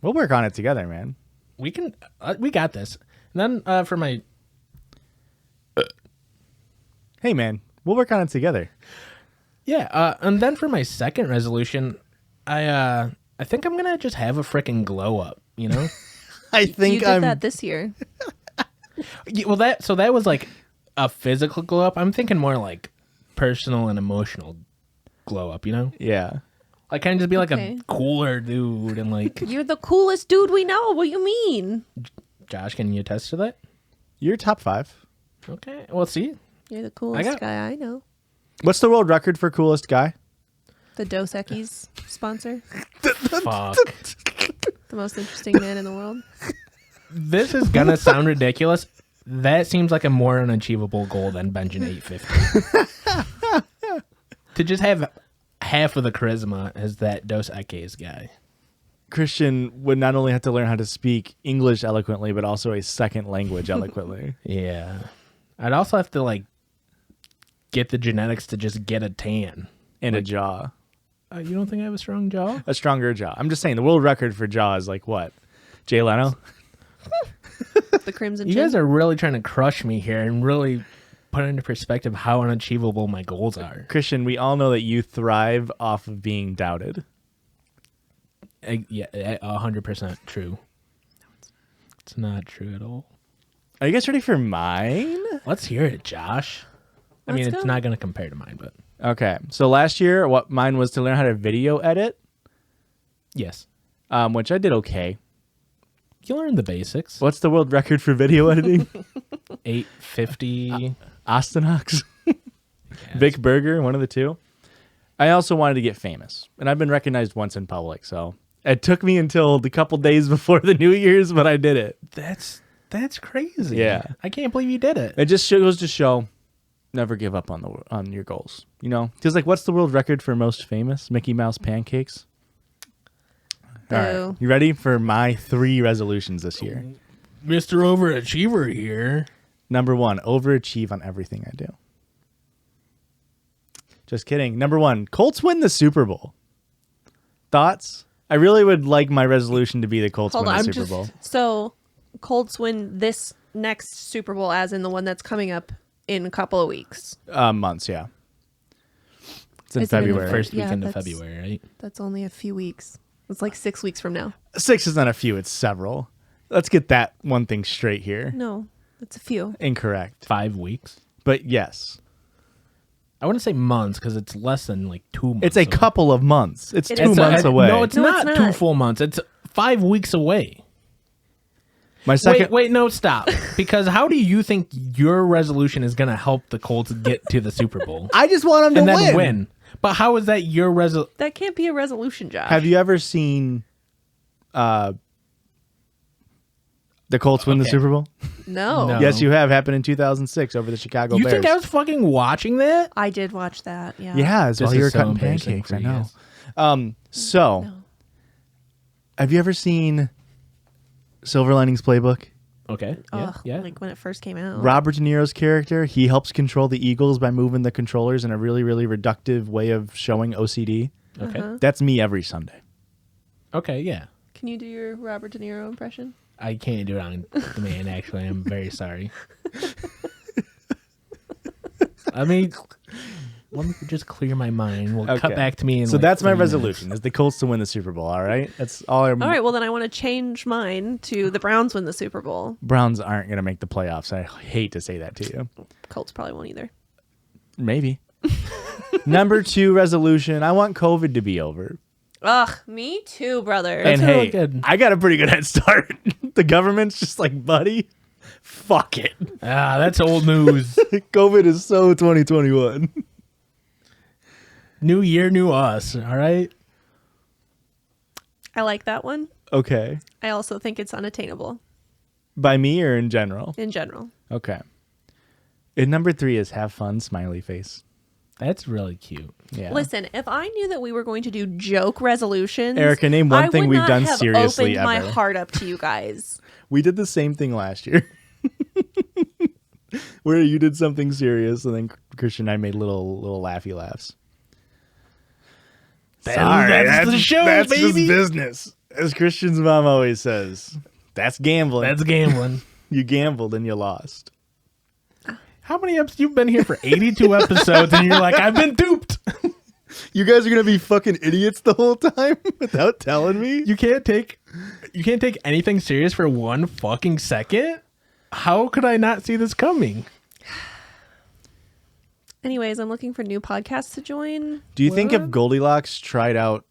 We'll work on it together, man. we got this. And then for my, Hey, man, we'll work on it together. and then for my second resolution, I think I'm going to just have a freaking glow up, you know? I think you did that this year. Yeah, well, that was like a physical glow up. I'm thinking more like personal and emotional glow up, you know? Yeah. Like, kind of just be like Okay. a cooler dude and like, You're the coolest dude we know. What do you mean? Josh, can you attest to that? You're top 5. Okay. Well, see, You're the coolest got- guy I know. What's the world record for coolest guy? The Dos Equis sponsor. fuck. The most interesting man in the world. This is gonna sound ridiculous. That seems like a more unachievable goal than benching 850. To just have half of the charisma as that Dos Equis guy. Christian would not only have to learn how to speak English eloquently, but also a second language eloquently. Yeah. I'd also have to like get the genetics to just get a tan. And a jaw. You don't think I have a strong jaw? A stronger jaw. I'm just saying the world record for jaw is like what? Jay Leno? The crimson You chin. guys are really trying to crush me here and really put into perspective how unachievable my goals are. Christian, we all know that you thrive off of being doubted. Yeah, 100% true. It's not true at all. Are you guys ready for mine? Let's hear it, Josh. I mean, Let's it's go. not going to compare to mine, but Okay. So last year, what mine was to learn how to video edit, yes. which I did okay. You learn the basics. What's the world record for video editing? 850. Austinox? Vic Berger, one of the two. I also wanted to get famous, and I've been recognized once in public, so it took me until the couple days before the New Year's, but I did it. That's crazy. Yeah. I can't believe you did it. It just goes to show, never give up on your goals. You know, because like, what's the world record for most famous? Mickey Mouse pancakes. All right, Boo. you ready for my 3 resolutions this year? Mr. Overachiever here. Number 1, overachieve on everything I do. Just kidding. Number 1, Colts win the Super Bowl. Thoughts? I really would like my resolution to be the Colts Hold win on, the I'm Super Bowl. So, Colts win this next Super Bowl, as in the one that's coming up in a couple of weeks. Months, yeah. It's in It's in the February. First Yeah, weekend of that's- February, right? That's only a few weeks. It's like 6 weeks from now. 6 is not a few, it's several. Let's get that one thing straight here. No, it's a few. Incorrect. 5 weeks. But yes. I wouldn't say months because it's less than like 2 months. It's a away. couple of months. It's It 2 is. months away. No, it's No, not it's 2 not. full months. It's 5 weeks away. My second Wait, no, stop. Because how do you think your resolution is going to help the Colts get to the Super Bowl I just want them and to then win? But how is that your resolution? That can't be a resolution, Josh. Have you ever seen the Colts win the Okay. Super Bowl? No. No. Yes, you have. Happened in 2006 over the Chicago You Bears. think I was fucking watching that? I did watch that. Yeah. Yeah, as This well. You were is so cutting embarrassing pancakes. for I you know. guys. So, No. have you ever seen Silver Linings Playbook? Okay. Yeah. Ugh, Yeah. Like when it first came out. Robert De Niro's character, he helps control the Eagles by moving the controllers in a really, really reductive way of showing OCD. Okay. Uh-huh. That's me every Sunday. Okay. Yeah. Can you do your Robert De Niro impression? I can't do it on demand, actually. I'm very sorry. I mean, let me just clear my mind. We'll cut Okay. back to me. In So like that's my 30 minutes. resolution: is the Colts to win the Super Bowl. All right, that's all. All right, well, then I want to change mine to the Browns win the Super Bowl. Browns aren't going to make the playoffs. I hate to say that to you. Colts probably won't either. Maybe. Number 2 resolution: I want COVID to be over. Ugh, me too, brother. And a really hey, good- I got a pretty good head start. The government's just like, buddy, fuck it. Ah, that's old news. COVID is so 2021. New year, new us. All right. I like that one. Okay. I also think it's unattainable By me or in general? in general. Okay. And number 3 is have fun, smiley face. That's really cute. Yeah. Listen, if I knew that we were going to do joke resolutions, Erica, name one I thing would we've not done have seriously opened my ever. heart up to you guys. We did the same thing last year. Where you did something serious and then Christian and I made little laughy laughs. That's the show, that's baby. just business. As Christian's mom always says, that's gambling. That's gambling. You gambled and you lost. How many episodes? You've been here for 82 episodes and you're like, I've been duped. You guys are gonna be fucking idiots the whole time without telling me. You can't take anything serious for 1 fucking second? How could I not see this coming? Anyways, I'm looking for new podcasts to join. Do you think if What? Goldilocks tried out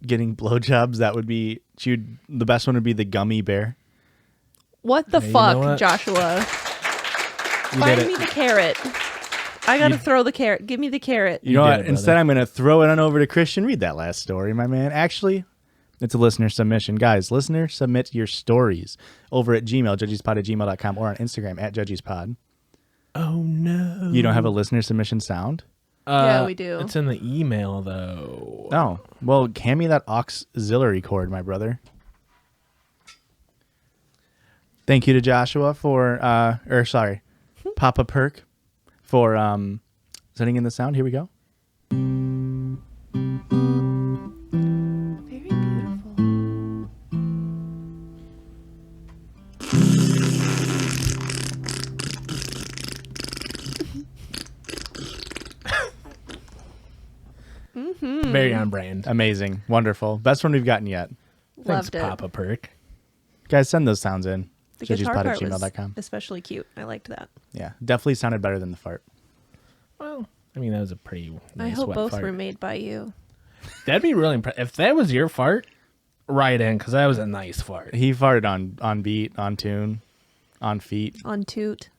getting blowjobs, that would be the best one would be the gummy bear? What the Yeah, you fuck, know what? Joshua? You Find did me it. the carrot. I gotta throw the carrot. Give me the carrot. You know did what? it, Instead, brother. I'm going to throw it on over to Christian. Read that last story, my man. Actually, it's a listener submission. Guys, listener, submit your stories over at Gmail, judgiespod@gmail.com, or on Instagram at judgiespod. Oh, no. You don't have a listener submission sound? Yeah, we do. It's in the email, though. Oh, well, hand me that auxiliary cord, my brother. Thank you to Joshua for, Papa Perk for Sending in the sound. Here we go. Very beautiful. Very on brand. Amazing. Wonderful. Best one we've gotten yet. Thanks, Loved it. Papa Perk. Guys, send those sounds in. The guitar part was judgiespod@gmail.com. especially cute. I liked that. Yeah, definitely sounded better than the fart. Well, I mean, that was a pretty nice I hope wet both fart. were made by you. That'd be really impressive. If that was your fart, right in, because that was a nice fart. He farted on beat, on tune, on feet. On toot.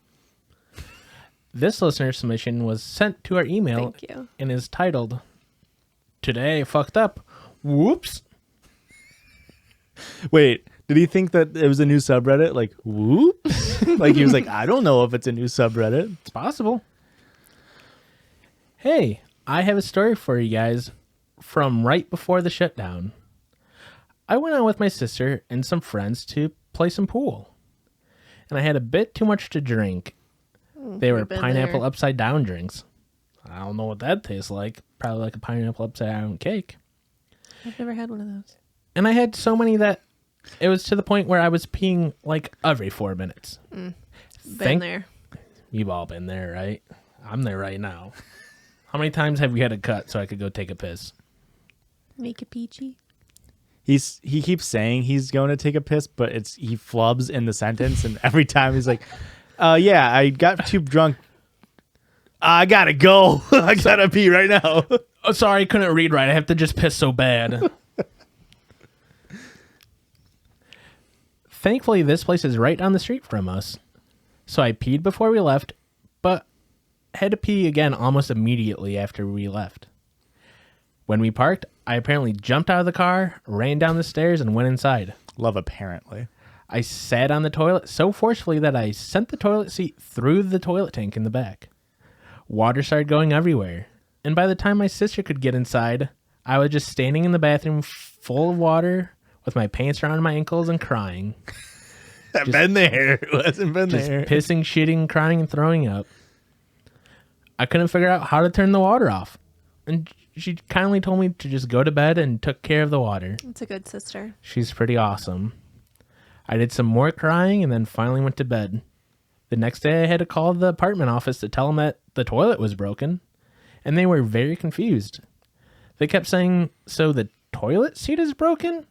This listener submission was sent to our email Thank you. and is titled, Today I Fucked Up. Whoops. Wait, did he think that it was a new subreddit? Like, whoop? Like he was like, I don't know if it's a new subreddit. It's possible. Hey, I have a story for you guys from right before the shutdown. I went out with my sister and some friends to play some pool. And I had a bit too much to drink. They were We've been pineapple there. upside down drinks. I don't know what that tastes like. Probably like a pineapple upside down cake. I've never had one of those. And I had so many that it was to the point where I was peeing like every 4 minutes. Been Thank- there. You've all been there, right? I'm there right now. How many times have you had a cut so I could go take a piss? Make it peachy. He keeps saying he's going to take a piss, but he flubs in the sentence, and every time he's like, yeah, I got too drunk. I gotta go. I gotta pee right now. Oh, sorry, I couldn't read right. I have to just piss so bad. Thankfully, this place is right down the street from us. So I peed before we left, but had to pee again almost immediately after we left. When we parked, I apparently jumped out of the car, ran down the stairs, and went inside. Love apparently. I sat on the toilet so forcefully that I sent the toilet seat through the toilet tank in the back. Water started going everywhere, and by the time my sister could get inside, I was just standing in the bathroom full of water with my pants around my ankles and crying. I've been there. Who hasn't been Just there? pissing, shitting, crying, and throwing up. I couldn't figure out how to turn the water off, and she kindly told me to just go to bed and took care of the water. It's a good sister. She's pretty awesome. I did some more crying and then finally went to bed. The next day I had to call the apartment office to tell them that the toilet was broken, and they were very confused. They kept saying, so the toilet seat is broken?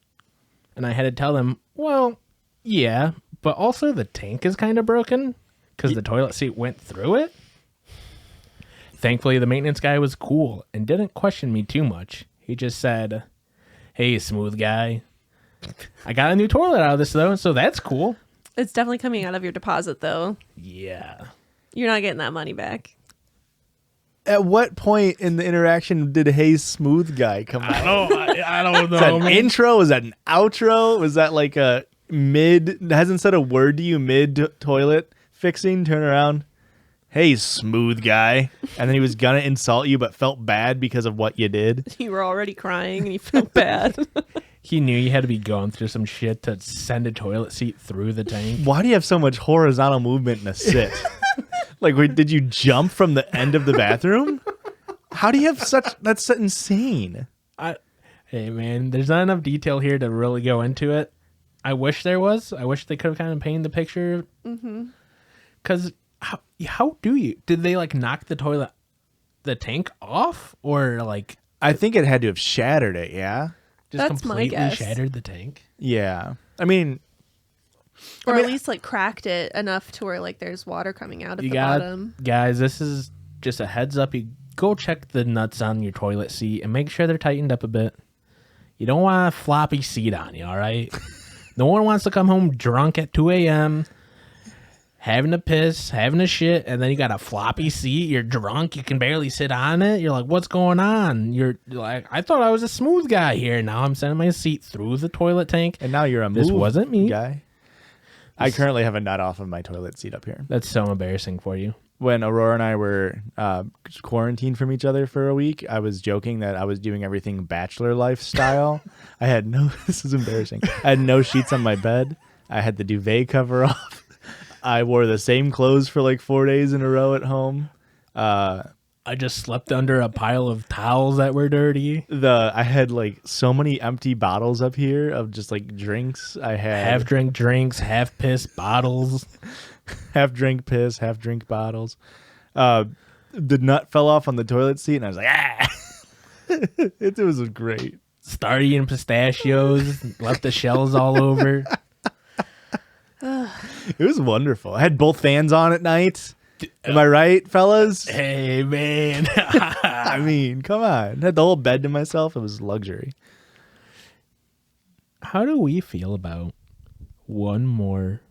And I had to tell them, well, yeah, but also the tank is kind of broken because the toilet seat went through it. Thankfully, the maintenance guy was cool and didn't question me too much. He just said, hey, smooth guy. I got a new toilet out of this, though, so that's cool. It's definitely coming out of your deposit, though. Yeah. You're not getting that money back. At what point in the interaction did Hey Smooth Guy come out? I don't know. Is that an intro? Was that an outro? Was that like a mid? Hasn't said a word to you mid toilet fixing? Turn around. Hey, smooth guy. And then he was going to insult you, but felt bad because of what you did. You were already crying and you felt bad. He knew you had to be going through some shit to send a toilet seat through the tank. Why do you have so much horizontal movement in a sit? Like, did you jump from the end of the bathroom? How do you have such... That's insane. Hey, man, there's not enough detail here to really go into it. I wish there was. I wish they could have kind of painted the picture. Because how do you... Did they, like, knock the tank off? Or, like... I think it had to have shattered it, yeah? Just That's my completely guess. shattered the tank? Yeah. I mean... Or at least like cracked it enough to where like there's water coming out at the bottom. Guys, this is just a heads up. You go check the nuts on your toilet seat and make sure they're tightened up a bit. You don't want a floppy seat on you, all right? No one wants to come home drunk at 2 a.m., having a piss, having a shit, and then you got a floppy seat. You're drunk. You can barely sit on it. You're like, what's going on? You're like, I thought I was a smooth guy here. Now I'm sending my seat through the toilet tank. And now you're a This move wasn't me. guy. I currently have a nut off of my toilet seat up here. That's so embarrassing for you. When Aurora and I were quarantined from each other for a week, I was joking that I was doing everything bachelor lifestyle. I had no... This is embarrassing. I had no sheets on my bed. I had the duvet cover off. I wore the same clothes for like 4 days in a row at home. I just slept under a pile of towels that were dirty. I had like so many empty bottles up here of just like drinks. I had Half drink drinks, half piss bottles. half drink piss, half drink bottles. The nut fell off on the toilet seat, and I was like, ah. It was great. Started eating pistachios, left the shells all over. It was wonderful. I had both fans on at night. Am I right, fellas? Hey, man. I mean, come on. I had the whole bed to myself. It was luxury. How do we feel about one more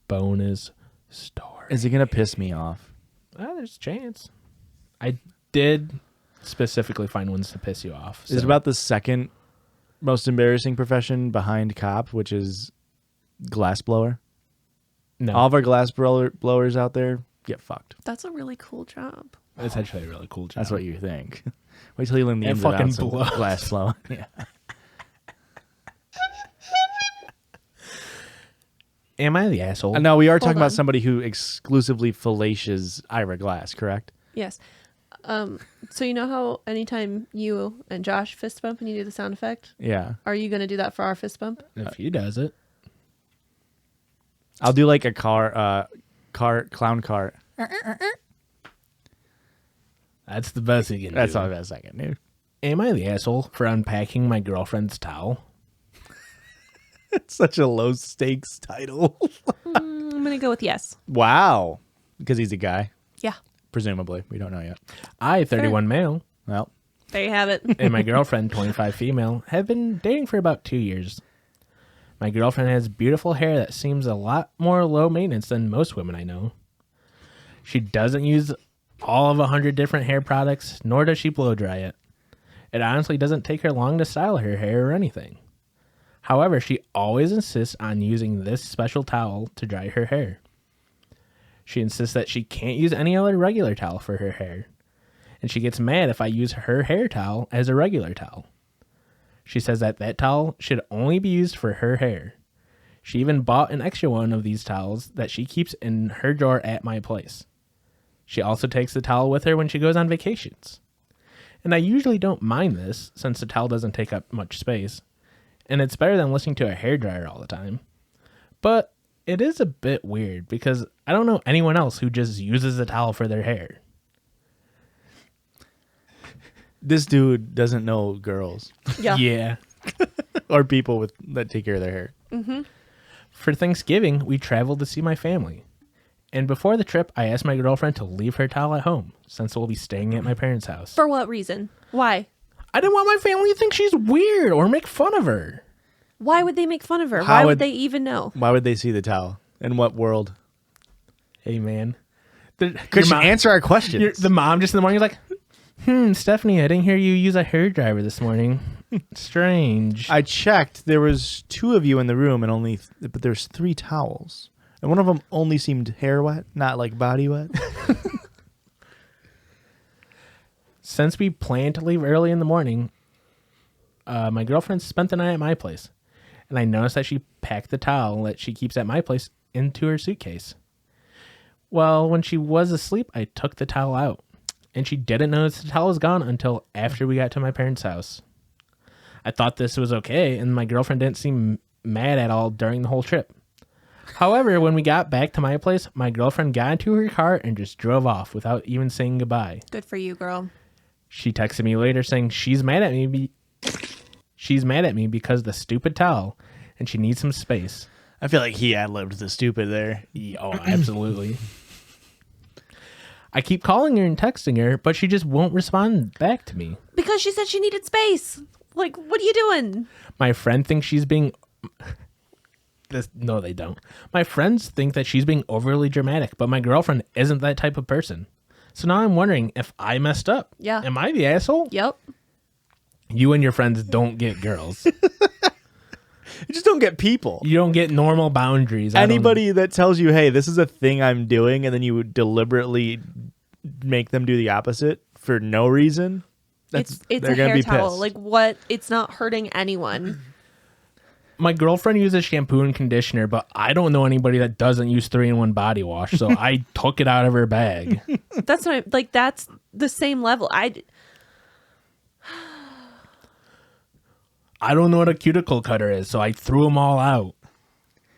bonus story? Is it going to piss me off? There's a chance. I did specifically find ones to piss you off. Is it about the second most embarrassing profession behind cop, which is glassblower? No. All of our blowers out there get fucked. That's a really cool job. It's actually a really cool job. That's what you think. Wait till you learn the It ins and fucking outs of blows. glass blow. Yeah. Am I the asshole? No, we are Hold talking about on. somebody who exclusively falacious Ira Glass, correct? Yes. So you know how anytime you and Josh fist bump and you do the sound effect, Yeah. are you going to do that for our fist bump? If he does it. I'll do like a clown cart. That's the best he can That's do. all I was thinking, dude. Am I the asshole for unpacking my girlfriend's towel? It's such a low stakes title. I'm going to go with yes. Wow. Because he's a guy, Yeah. presumably. We don't know yet. I, 31 male, Well, There you have it. and my girlfriend, 25 female, have been dating for about 2 years. My girlfriend has beautiful hair that seems a lot more low maintenance than most women I know. She doesn't use all of 100 different hair products, nor does she blow dry it. It honestly doesn't take her long to style her hair or anything. However, she always insists on using this special towel to dry her hair. She insists that she can't use any other regular towel for her hair, and she gets mad if I use her hair towel as a regular towel. She says that that towel should only be used for her hair. She even bought an extra one of these towels that she keeps in her drawer at my place. She also takes the towel with her when she goes on vacations. And I usually don't mind this since the towel doesn't take up much space, and it's better than listening to a hairdryer all the time. But it is a bit weird because I don't know anyone else who just uses a towel for their hair. this dude doesn't know girls Yeah. Yeah. or people that take care of their hair. For Thanksgiving, we traveled to see my family. And before the trip, I asked my girlfriend to leave her towel at home since we'll be staying at my parents' house. For what reason? Why? I didn't want my family to think she's weird or make fun of her. Why would they make fun of her? How Why would would- they even know? Why would they see the towel? In what world? Hey, man. Christian, answer our questions. The mom just in the morning was like, Stephanie, I didn't hear you use a hairdryer this morning. Strange. I checked. There was 2 of you in the room, but there's 3 towels, and one of them only seemed hair wet, not like body wet. Since we planned to leave early in the morning, my girlfriend spent the night at my place. And I noticed that she packed the towel that she keeps at my place into her suitcase. Well, when she was asleep, I took the towel out. And she didn't notice the towel was gone until after we got to my parents' house. I thought this was okay, and my girlfriend didn't seem mad at all during the whole trip. However, when we got back to my place, my girlfriend got into her car and just drove off without even saying goodbye. Good for you, girl. She texted me later saying she's mad at me. She's mad at me because of the stupid towel, and she needs some space. I feel like he ad-libbed the stupid there. Oh, absolutely. I keep calling her and texting her, but she just won't respond back to me. Because she said she needed space. Like, what are you doing? My friend thinks she's being... No, they don't. My friends think that she's being overly dramatic, but my girlfriend isn't that type of person. So now I'm wondering if I messed up. Yeah. Am I the asshole? Yep. You and your friends don't get girls. You just don't get people. You don't get normal boundaries. Anybody that tells you, hey, this is a thing I'm doing, and then you would deliberately make them do the opposite for no reason, It's they're a gonna hair be towel. pissed. Like, what? It's not hurting anyone. My girlfriend uses shampoo and conditioner, but I don't know anybody that doesn't use 3-in-1 body wash, so I took it out of her bag. That's what that's the same level. I don't know what a cuticle cutter is, so I threw them all out.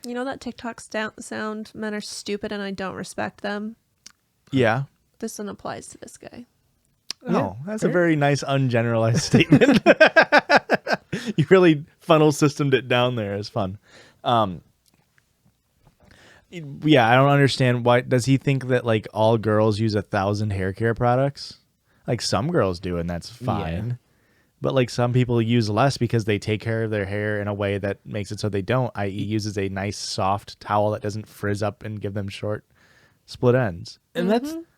You know that TikTok sound, men are stupid and I don't respect them? Yeah. This one applies to this guy. Oh, that's a very nice ungeneralized statement. You really funnel systemed it down there. It's fun. Yeah, I don't understand why. Does he think that like all girls use 1,000 hair care products? Like some girls do, and that's fine. Yeah. But like some people use less because they take care of their hair in a way that makes it so they don't, i.e. uses a nice soft towel that doesn't frizz up and give them short split ends. And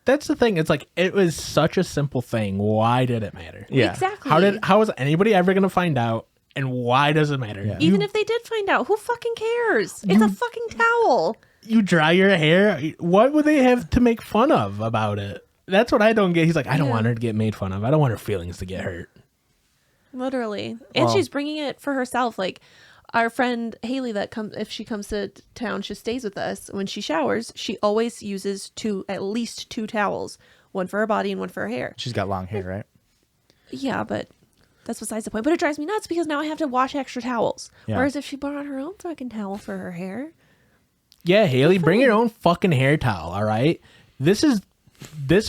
that's the thing. It's like, it was such a simple thing. Why did it matter? Yeah. Exactly. How is anybody ever going to find out? And why does it matter? Yeah. Even if they did find out, who fucking cares? It's a fucking towel. You dry your hair. What would they have to make fun of about it? That's what I don't get. He's like, I don't want her to get made fun of. I don't want her feelings to get hurt. Literally. And she's bringing it for herself. Like our friend Haley if she comes to town, she stays with us. When she showers, she always uses at least 2 towels. One for her body and one for her hair. She's got long hair, right? Yeah, but that's besides the point. But it drives me nuts because now I have to wash extra towels. Yeah. Whereas if she brought her own fucking towel for her hair. Yeah, Haley, bring your own fucking hair towel, all right? This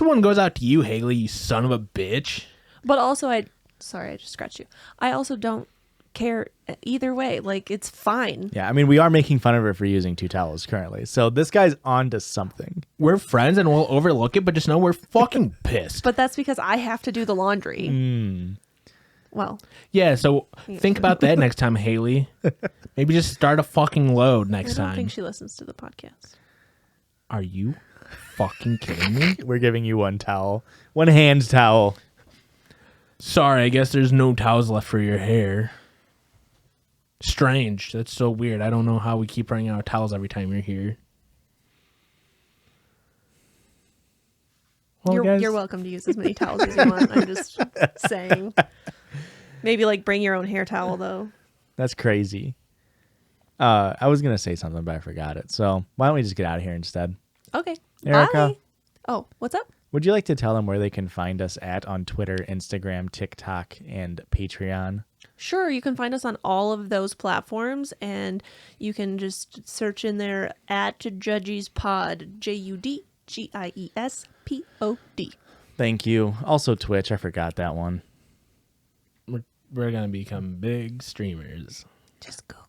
one goes out to you, Haley, you son of a bitch. But also sorry, I just scratched you. I also don't care either way. Like, it's fine. Yeah, I mean, we are making fun of her for using 2 towels currently. So this guy's on to something. We're friends and we'll overlook it, but just know we're fucking pissed. But that's because I have to do the laundry. Well, yeah, so think about that next time, Haley. Maybe just start a fucking load next I don't time. think she listens to the podcast. Are you fucking kidding me? We're giving you 1 towel. 1 hand towel. Sorry, I guess there's no towels left for your hair. Strange. That's so weird. I don't know how we keep running out of towels every time you're here. Well, You're welcome to use as many towels as you want. I'm just saying. Maybe like bring your own hair towel though. That's crazy. I was going to say something, but I forgot it. So why don't we just get out of here instead? Okay. Erica? Bye. Oh, what's up? Would you like to tell them where they can find us on Twitter, Instagram, TikTok, and Patreon? Sure, you can find us on all of those platforms, and you can just search in there at Judgies Pod, JUDGIESPOD. Thank you. Also Twitch. I forgot that one. We're going to become big streamers. Just Google it.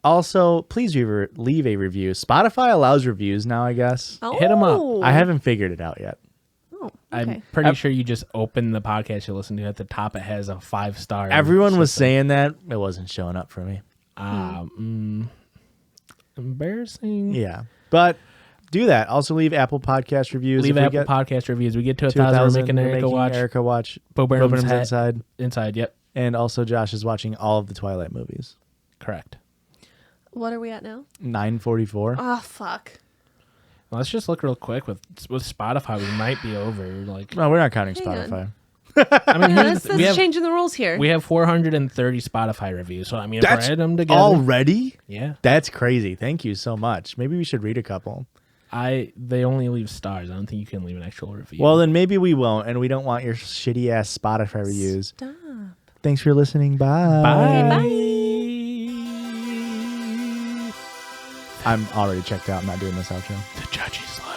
Also, please leave a review. Spotify allows reviews now, I guess. Oh. Hit 'em up. I haven't figured it out yet. Oh, okay. I'm pretty sure you just open the podcast you listen to. At the top, it has a 5-star. Everyone was saying that. It wasn't showing up for me. Embarrassing. Yeah. But do that. Also leave Apple Podcast reviews. Leave If we Apple get Podcast reviews. We get to 2,000, 1,000. We're making we're Erica watch. Bo Burnham's Burnham's hat. Inside. Inside, yep. And also Josh is watching all of the Twilight movies. Correct. What are we at now? 9:44. Oh, fuck. Well, let's just look real quick. With Spotify, we might be over. Like, No, we're not counting Hang Spotify. I mean, That's changing the rules here. we have 430 Spotify reviews. So I mean, if That's we add them together, already? yeah. That's crazy. Thank you so much. Maybe we should read a couple. They only leave stars. I don't think you can leave an actual review. Well, then maybe we won't, and we don't want your shitty ass Spotify reviews. Stop. Thanks for listening. Bye. bye. I'm already checked out. I'm not doing this outro. The Judgies love